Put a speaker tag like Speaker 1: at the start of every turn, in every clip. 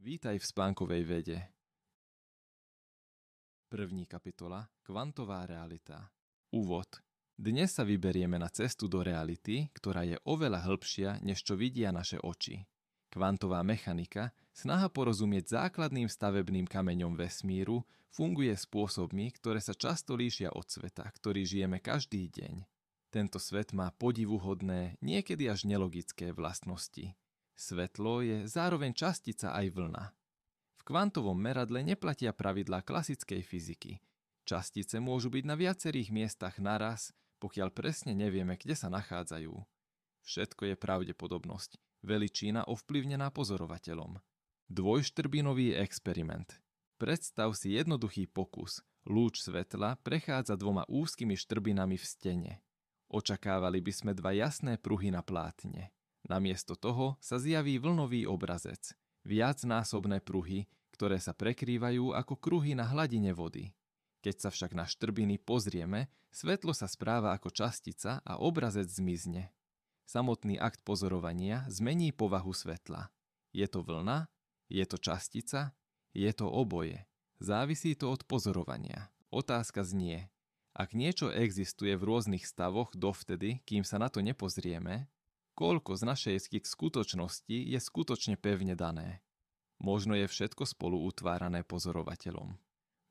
Speaker 1: Vítaj v spánkovej vede. První kapitola. Kvantová realita. Úvod. Dnes sa vyberieme na cestu do reality, ktorá je oveľa hĺbšia, než čo vidia naše oči. Kvantová mechanika, snaha porozumieť základným stavebným kameňom vesmíru, funguje spôsobmi, ktoré sa často líšia od sveta, ktorý žijeme každý deň. Tento svet má podivuhodné, niekedy až nelogické vlastnosti. Svetlo je zároveň častica aj vlna. V kvantovom meradle neplatia pravidlá klasickej fyziky. Častice môžu byť na viacerých miestach naraz, pokiaľ presne nevieme, kde sa nachádzajú. Všetko je pravdepodobnosť, veličina ovplyvnená pozorovateľom. Dvojštrbinový experiment. Predstav si jednoduchý pokus. Lúč svetla prechádza dvoma úzkymi štrbinami v stene. Očakávali by sme dva jasné pruhy na plátne. Namiesto toho sa zjaví vlnový obrazec. Viacnásobné pruhy, ktoré sa prekrývajú ako kruhy na hladine vody. Keď sa však na štrbiny pozrieme, svetlo sa správa ako častica a obrazec zmizne. Samotný akt pozorovania zmení povahu svetla. Je to vlna? Je to častica? Je to oboje. Závisí to od pozorovania. Otázka znie, ak niečo existuje v rôznych stavoch dovtedy, kým sa na to nepozrieme, koľko z našej skutočnosti je skutočne pevne dané? Možno je všetko spolu utvárané pozorovateľom.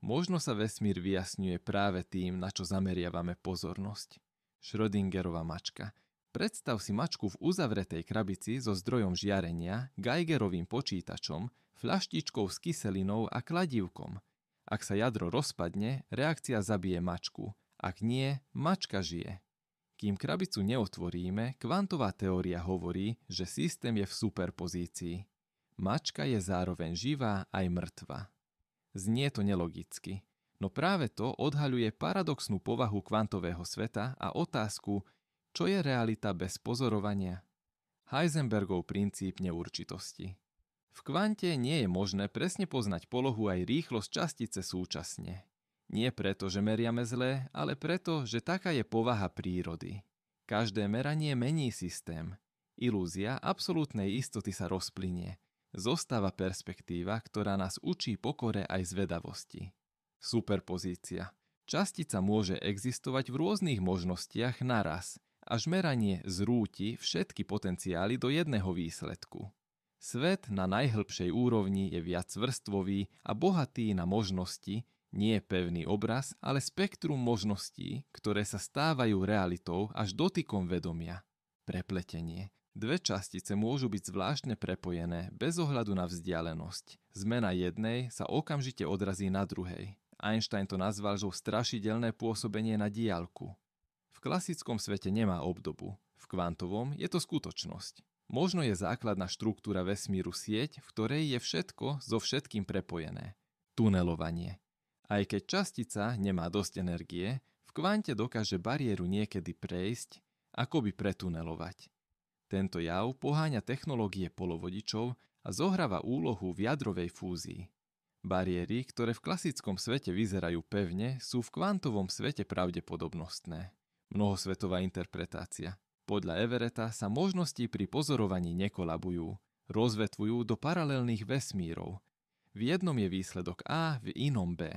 Speaker 1: Možno sa vesmír vyjasňuje práve tým, na čo zameriavame pozornosť. Schrödingerova mačka. Predstav si mačku v uzavretej krabici so zdrojom žiarenia, Geigerovým počítačom, fľaštičkou s kyselinou a kladívkom. Ak sa jadro rozpadne, reakcia zabije mačku. Ak nie, mačka žije. Kým krabicu neotvoríme, kvantová teória hovorí, že systém je v superpozícii. Mačka je zároveň živá aj mŕtva. Znie to nelogicky, no práve to odhaľuje paradoxnú povahu kvantového sveta a otázku, čo je realita bez pozorovania. Heisenbergov princíp neurčitosti. V kvante nie je možné presne poznať polohu aj rýchlosť častice súčasne. Nie preto, že meriame zle, ale preto, že taká je povaha prírody. Každé meranie mení systém. Ilúzia absolútnej istoty sa rozplynie. Zostáva perspektíva, ktorá nás učí pokore aj zvedavosti. Superpozícia. Častica môže existovať v rôznych možnostiach naraz, až meranie zrúti všetky potenciály do jedného výsledku. Svet na najhlbšej úrovni je viacvrstvový a bohatý na možnosti, nie pevný obraz, ale spektrum možností, ktoré sa stávajú realitou až dotykom vedomia. Prepletenie. Dve častice môžu byť zvláštne prepojené bez ohľadu na vzdialenosť. Zmena jednej sa okamžite odrazí na druhej. Einstein to nazval, že strašidelné pôsobenie na diaľku. V klasickom svete nemá obdobu. V kvantovom je to skutočnosť. Možno je základná štruktúra vesmíru sieť, v ktorej je všetko so všetkým prepojené. Tunelovanie. Aj keď častica nemá dosť energie, v kvante dokáže bariéru niekedy prejsť, akoby pretunelovať. Tento jav poháňa technológie polovodičov a zohráva úlohu v jadrovej fúzii. Bariéry, ktoré v klasickom svete vyzerajú pevne, sú v kvantovom svete pravdepodobnostné. Mnohosvetová interpretácia. Podľa Everetta sa možnosti pri pozorovaní nekolabujú, rozvetvujú do paralelných vesmírov. V jednom je výsledok A, v inom B.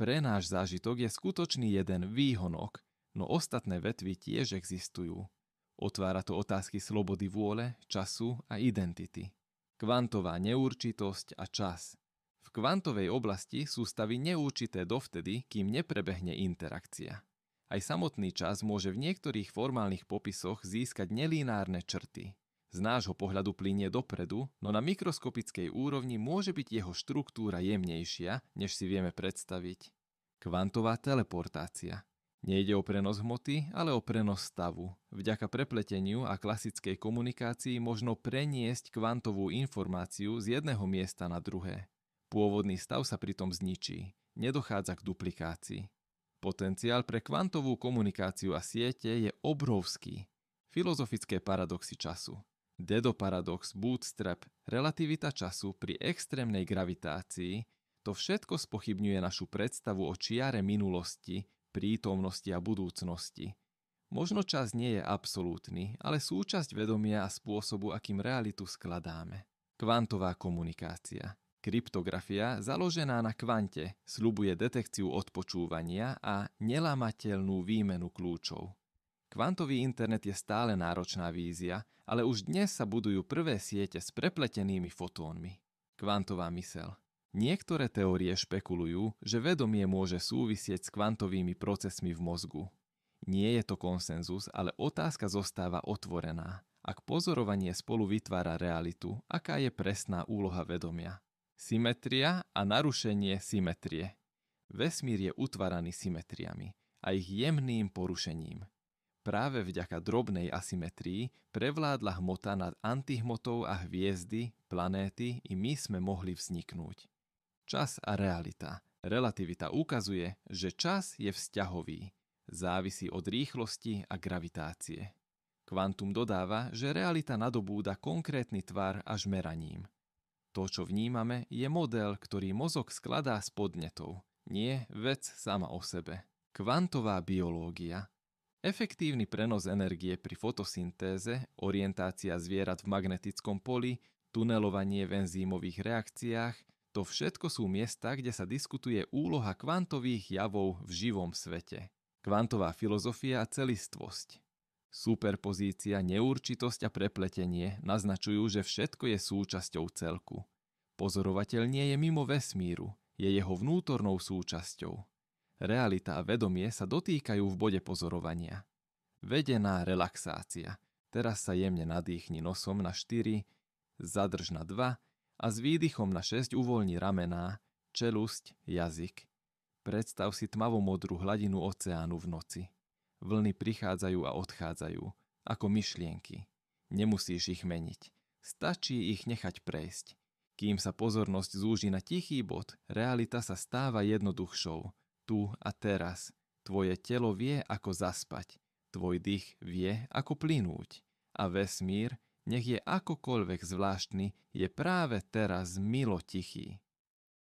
Speaker 1: Pre náš zážitok je skutočný jeden výhonok, no ostatné vetvy tiež existujú. Otvára to otázky slobody vôle, času a identity. Kvantová neurčitosť a čas. V kvantovej oblasti sú stavy neurčité dovtedy, kým neprebehne interakcia. Aj samotný čas môže v niektorých formálnych popisoch získať nelineárne črty. Z nášho pohľadu plynie dopredu, no na mikroskopickej úrovni môže byť jeho štruktúra jemnejšia, než si vieme predstaviť. Kvantová teleportácia. Nejde o prenos hmoty, ale o prenos stavu. Vďaka prepleteniu a klasickej komunikácii možno preniesť kvantovú informáciu z jedného miesta na druhé. Pôvodný stav sa pritom zničí. Nedochádza k duplikácii. Potenciál pre kvantovú komunikáciu a siete je obrovský. Filozofické paradoxy času. Dedo paradox, bootstrap, relativita času pri extrémnej gravitácii, to všetko spochybňuje našu predstavu o čiare minulosti, prítomnosti a budúcnosti. Možno čas nie je absolútny, ale súčasť vedomia a spôsobu, akým realitu skladáme. Kvantová komunikácia. Kryptografia, založená na kvante, sľubuje detekciu odpočúvania a nelámateľnú výmenu kľúčov. Kvantový internet je stále náročná vízia, ale už dnes sa budujú prvé siete s prepletenými fotónmi. Kvantová myseľ. Niektoré teórie špekulujú, že vedomie môže súvisieť s kvantovými procesmi v mozgu. Nie je to konsenzus, ale otázka zostáva otvorená. Ak pozorovanie spolu vytvára realitu, aká je presná úloha vedomia? Symetria a narušenie symetrie. Vesmír je utváraný symetriami a ich jemným porušením. Práve vďaka drobnej asymetrii prevládla hmota nad antihmotou a hviezdy, planéty i my sme mohli vzniknúť. Čas a realita. Relativita ukazuje, že čas je vzťahový. Závisí od rýchlosti a gravitácie. Kvantum dodáva, že realita nadobúda konkrétny tvar až meraním. To, čo vnímame, je model, ktorý mozog skladá z podnetov, nie vec sama o sebe. Kvantová biológia. Efektívny prenos energie pri fotosyntéze, orientácia zvierat v magnetickom poli, tunelovanie v enzýmových reakciách, to všetko sú miesta, kde sa diskutuje úloha kvantových javov v živom svete. Kvantová filozofia a celistvosť. Superpozícia, neurčitosť a prepletenie naznačujú, že všetko je súčasťou celku. Pozorovateľ nie je mimo vesmíru, je jeho vnútornou súčasťou. Realita a vedomie sa dotýkajú v bode pozorovania. Vedená relaxácia. Teraz sa jemne nadýchni nosom na 4, zadrž na 2 a s výdychom na 6 uvoľni ramená, čelusť, jazyk. Predstav si tmavomodrú hladinu oceánu v noci. Vlny prichádzajú a odchádzajú, ako myšlienky. Nemusíš ich meniť. Stačí ich nechať prejsť. Kým sa pozornosť zúži na tichý bod, realita sa stáva jednoduchšou. Tu a teraz. Tvoje telo vie, ako zaspať. Tvoj dých vie, ako plynúť. A vesmír, nech je akokoľvek zvláštny, je práve teraz milo tichý.